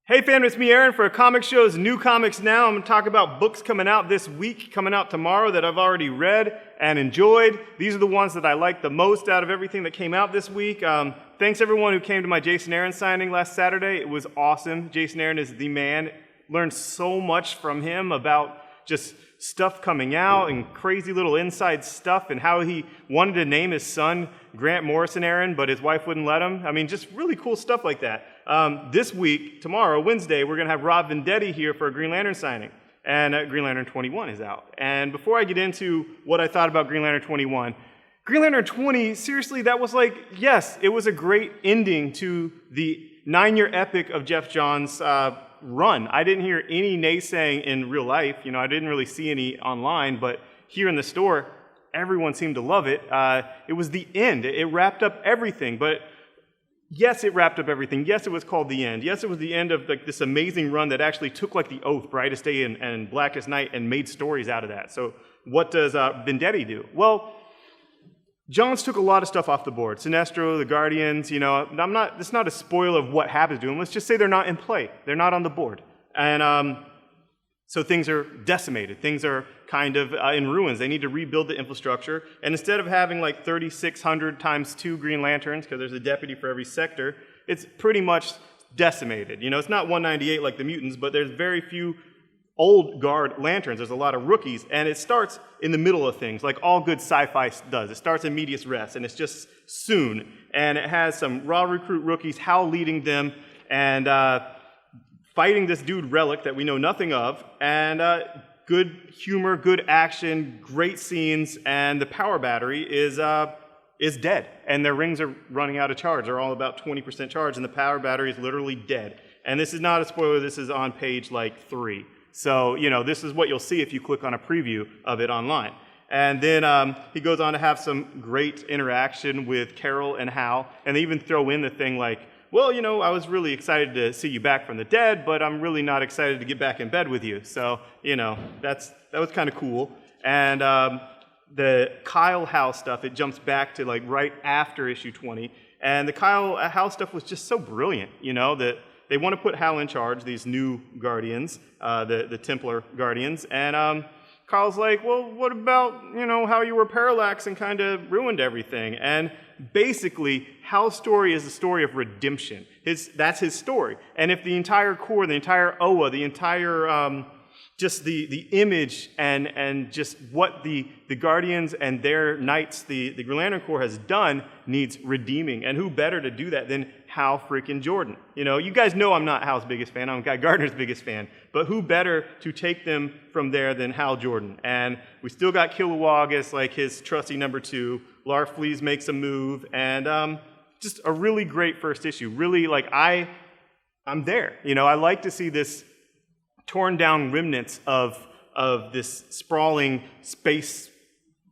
Hey fam, it's me Aaron for a comic show's New Comics Now. I'm going to talk about books coming out this week, coming out tomorrow that I've already read and enjoyed. These are the ones that I like the most out of everything that came out this week. Thanks everyone who came to my Jason Aaron signing last Saturday. It was awesome. Jason Aaron is the man. Learned so much from him about just stuff coming out and crazy little inside stuff and how he wanted to name his son Grant Morrison Aaron, but his wife wouldn't let him. I mean, just really cool stuff like that. This week, tomorrow, Wednesday, we're going to have Rob Venditti here for a Green Lantern signing. And Green Lantern 21 is out. And before I get into what I thought about Green Lantern 21, Green Lantern 20, seriously, that was like, yes, it was a great ending to the 9-year epic of Jeff Johns' run. I didn't hear any naysaying in real life. You know, I didn't really see any online, but here in the store, everyone seemed to love it. It was the end. It wrapped up everything, but yes, it wrapped up everything. Yes, it was called the end. Yes, it was the end of like this amazing run that actually took like The Oath, Brightest Day, and Blackest Night and made stories out of that. So what does Venditti do? Well, Johns took a lot of stuff off the board. Sinestro, the Guardians, you know, it's not a spoiler of what happens to them. Let's just say they're not in play. They're not on the board. And so things are decimated. Things are kind of in ruins. They need to rebuild the infrastructure. And instead of having like 3,600 times 2 Green Lanterns, because there's a deputy for every sector, it's pretty much decimated. You know, it's not 198 like the mutants, but there's very few old guard lanterns. There's a lot of rookies, and it starts in the middle of things, like all good sci-fi does. It starts in medias res, and it's just soon. And it has some raw recruit rookies, Hal leading them, and fighting this dude Relic that we know nothing of, and good humor, good action, great scenes, and the power battery is dead. And their rings are running out of charge. They're all about 20% charge, and the power battery is literally dead. And this is not a spoiler. This is on page like 3. So, you know, this is what you'll see if you click on a preview of it online. And then he goes on to have some great interaction with Carol and Hal, and they even throw in the thing like, well, you know, I was really excited to see you back from the dead, but I'm really not excited to get back in bed with you. So, you know, that was kind of cool. And the Kyle Hal stuff, it jumps back to like right after issue 20. And the Kyle Hal stuff was just so brilliant, you know, that they want to put Hal in charge, these new Guardians, the Templar Guardians, and Carl's like, well, what about, you know, how you were Parallax and kind of ruined everything? And basically, Hal's story is a story of redemption. That's his story. And if the entire Corps, the entire OA, the entire just the image and just what the Guardians and their knights, the Green Lantern Corps has done needs redeeming. And who better to do that than Hal freaking Jordan? You know, you guys know I'm not Hal's biggest fan. I'm Guy Gardner's biggest fan. But who better to take them from there than Hal Jordan? And we still got Kilowog as like his trusty number 2. Larfleeze makes a move. And just a really great first issue. Really, like, I'm there. You know, I like to see this torn down remnants of this sprawling space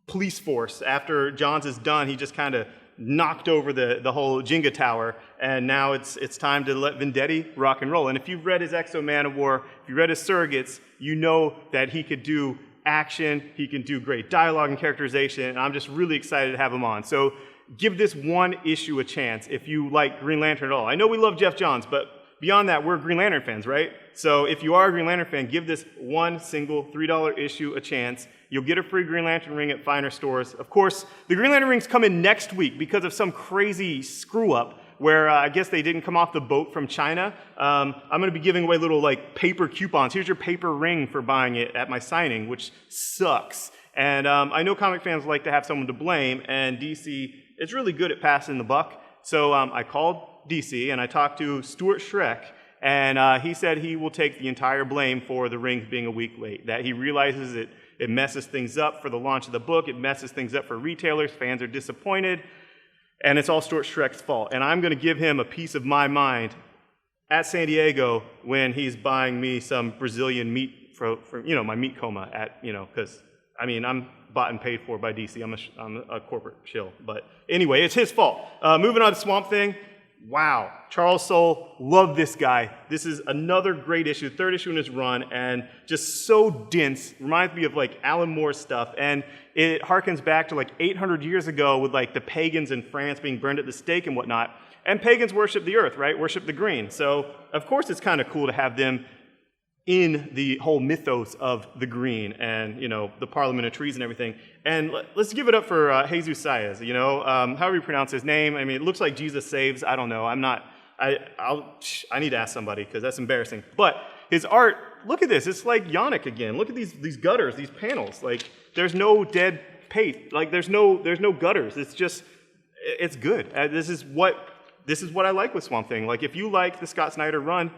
police force. After Johns is done, he just kind of knocked over the whole Jenga tower, and now it's time to let Venditti rock and roll. And if you've read his Exo Man of War, if you read his Surrogates, you know that he could do action, he can do great dialogue and characterization, and I'm just really excited to have him on. So give this one issue a chance if you like Green Lantern at all. I know we love Jeff Johns, but beyond that, we're Green Lantern fans, right? So if you are a Green Lantern fan, give this one single $3 issue a chance. You'll get a free Green Lantern ring at finer stores. Of course, the Green Lantern rings come in next week because of some crazy screw-up where I guess they didn't come off the boat from China. I'm going to be giving away little like paper coupons. Here's your paper ring for buying it at my signing, which sucks. And I know comic fans like to have someone to blame, and DC is really good at passing the buck. So I called DC and I talked to Stuart Schreck, and he said he will take the entire blame for the rings being a week late, that he realizes it messes things up for the launch of the book, it messes things up for retailers, fans are disappointed, and it's all Stuart Schreck's fault. And I'm going to give him a piece of my mind at San Diego when he's buying me some Brazilian meat for you know, my meat coma at, you know, because, I mean, I'm bought and paid for by DC. I'm a corporate shill. But anyway, it's his fault. Moving on to Swamp Thing. Wow, Charles Soule, love this guy. This is another great issue, 3rd issue in his run, and just so dense. Reminds me of like Alan Moore stuff. And it harkens back to like 800 years ago with like the pagans in France being burned at the stake and whatnot. And pagans worship the earth, right? Worship the green. So, of course, it's kind of cool to have them in the whole mythos of the green and, the Parliament of Trees and everything. And let's give it up for Jesus Saez, however you pronounce his name. I mean, it looks like Jesus Saves. I don't know. I need to ask somebody because that's embarrassing. But his art, look at this. It's like Yannick again. Look at these gutters, these panels. Like, there's no dead paint. Like, there's no gutters. It's just, it's good. This is what I like with Swamp Thing. Like, if you like the Scott Snyder run,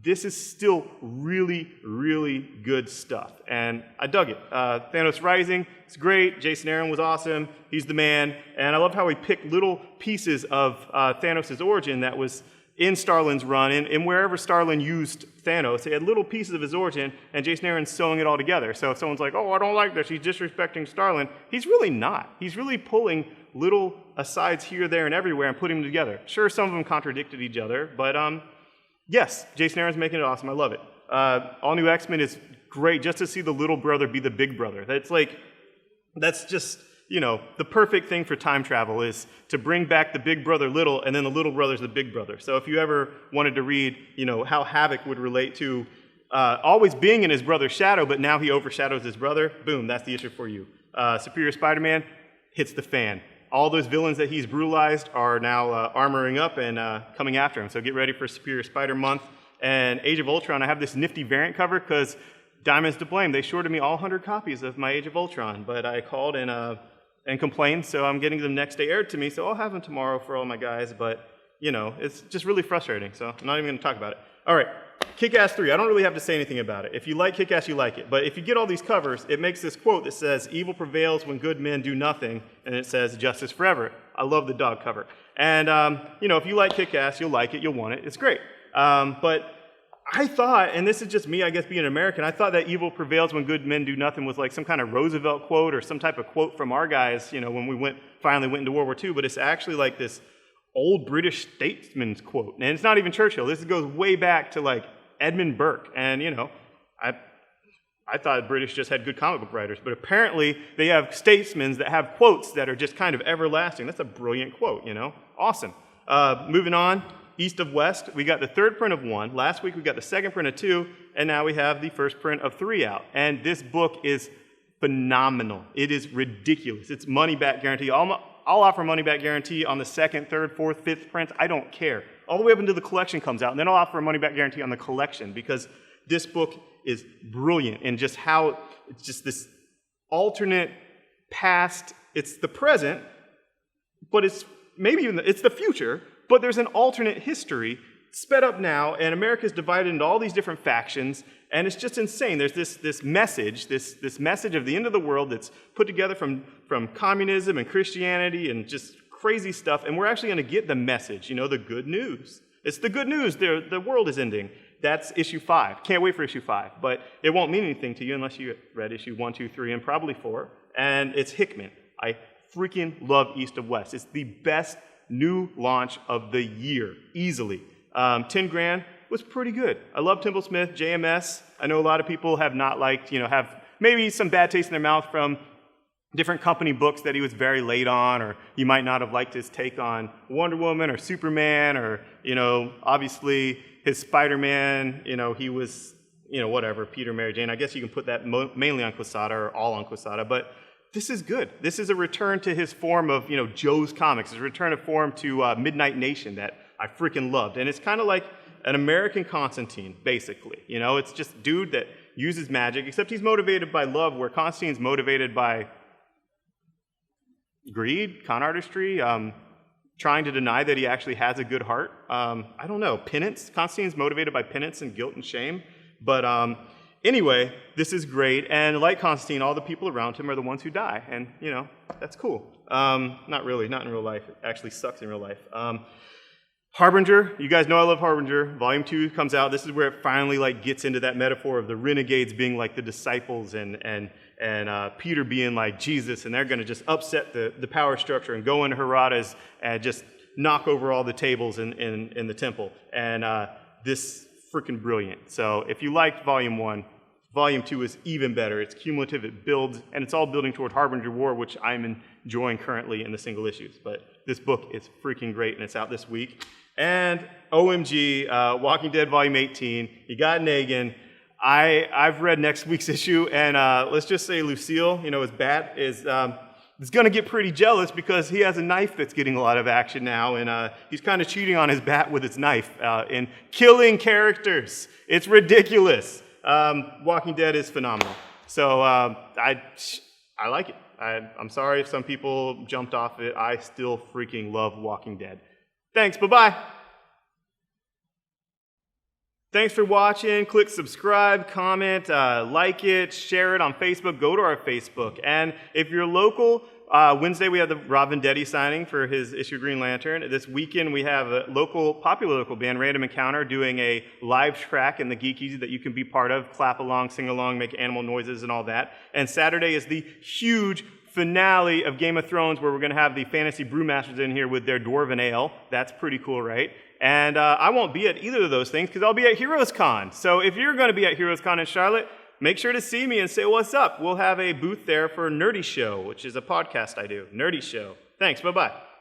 this is still really, really good stuff. And I dug it. Thanos Rising, it's great. Jason Aaron was awesome. He's the man. And I love how he picked little pieces of Thanos' origin that was in Starlin's run, and wherever Starlin used Thanos, he had little pieces of his origin, and Jason Aaron's sewing it all together. So if someone's like, oh, I don't like this, he's disrespecting Starlin, he's really not. He's really pulling little asides here, there, and everywhere and putting them together. Sure, some of them contradicted each other, but yes, Jason Aaron's making it awesome. I love it. All New X-Men is great just to see the little brother be the big brother. That's just, the perfect thing for time travel is to bring back the big brother little, and then the little brother's the big brother. So if you ever wanted to read, how Havoc would relate to always being in his brother's shadow, but now he overshadows his brother, boom, that's the issue for you. Superior Spider-Man hits the fan. All those villains that he's brutalized are now armoring up and coming after him. So get ready for Superior Spider Month. And Age of Ultron, I have this nifty variant cover because Diamond's to blame. They shorted me all 100 copies of my Age of Ultron, but I called and complained, so I'm getting them next day aired to me, so I'll have them tomorrow for all my guys, but, it's just really frustrating, so I'm not even going to talk about it. All right, Kick-Ass 3, I don't really have to say anything about it. If you like Kick-Ass, you like it, but if you get all these covers, it makes this quote that says, evil prevails when good men do nothing, and it says, justice forever. I love the dog cover. And, if you like Kick-Ass, you'll like it, you'll want it, it's great. But I thought, and this is just me, I guess, being an American, I thought that evil prevails when good men do nothing was like some kind of Roosevelt quote or some type of quote from our guys, when we finally went into World War II, but it's actually like this old British statesman's quote. And it's not even Churchill. This goes way back to like Edmund Burke. And, I thought British just had good comic book writers, but apparently they have statesmen that have quotes that are just kind of everlasting. That's a brilliant quote, Awesome. Moving on. East of West, we got the third print of 1. Last week we got the second print of 2, and now we have the first print of 3 out. And this book is phenomenal. It is ridiculous. It's money back guarantee. I'll offer money back guarantee on the second, third, fourth, fifth prints. I don't care. All the way up until the collection comes out, and then I'll offer a money back guarantee on the collection because this book is brilliant and just how it's just this alternate past. It's the present, but it's maybe even it's the future. But there's an alternate history sped up now, and America's divided into all these different factions, and it's just insane. There's this message, this message of the end of the world that's put together from communism and Christianity and just crazy stuff, and we're actually going to get the message, the good news. It's the good news. The world is ending. That's issue 5. Can't wait for issue 5, but it won't mean anything to you unless you read issue 1, 2, 3, and probably 4, and it's Hickman. I freaking love East of West. It's the best new launch of the year, easily. 10 grand was pretty good. I love Temple Smith, JMS. I know a lot of people have not liked, have maybe some bad taste in their mouth from different company books that he was very late on, or you might not have liked his take on Wonder Woman or Superman, or, obviously his Spider-Man, he was, whatever, Peter, Mary Jane. I guess you can put that mainly on Quesada or all on Quesada, but this is good. This is a return to his form of, Joe's Comics. It's a return of form to Midnight Nation that I freaking loved. And it's kind of like an American Constantine, basically. It's just a dude that uses magic, except he's motivated by love, where Constantine's motivated by greed, con artistry, trying to deny that he actually has a good heart. I don't know, penance. Constantine's motivated by penance and guilt and shame. But anyway, this is great, and like Constantine, all the people around him are the ones who die, and, that's cool. Not really, not in real life. It actually sucks in real life. Harbinger, you guys know I love Harbinger. Volume 2 comes out. This is where it finally, gets into that metaphor of the renegades being like the disciples and Peter being like Jesus, and they're going to just upset the power structure and go into Heradas and just knock over all the tables in the temple. And this freaking brilliant. So if you liked Volume 1, Volume 2 is even better. It's cumulative, it builds, and it's all building toward Harbinger War, which I'm enjoying currently in the single issues. But this book is freaking great, and it's out this week. And OMG, Walking Dead Volume 18, you got Negan. I've read next week's issue, and let's just say Lucille, his bat, is going to get pretty jealous because he has a knife that's getting a lot of action now, and he's kind of cheating on his bat with its knife and killing characters. It's ridiculous. Walking Dead is phenomenal. So I like it. I'm sorry if some people jumped off it. I still freaking love Walking Dead. Thanks, bye-bye. Thanks for watching. Click subscribe, comment, like it, share it on Facebook. Go to our Facebook. And if you're local, Wednesday we have the Rob Venditti signing for his issue Green Lantern. This weekend we have a popular local band, Random Encounter, doing a live track in the Geekies that you can be part of, clap along, sing along, make animal noises and all that. And Saturday is the huge finale of Game of Thrones, where we're going to have the Fantasy Brewmasters in here with their Dwarven Ale. That's pretty cool, right? And I won't be at either of those things because I'll be at HeroesCon. So if you're going to be at HeroesCon in Charlotte, make sure to see me and say what's up. We'll have a booth there for Nerdy Show, which is a podcast I do. Nerdy Show. Thanks. Bye-bye.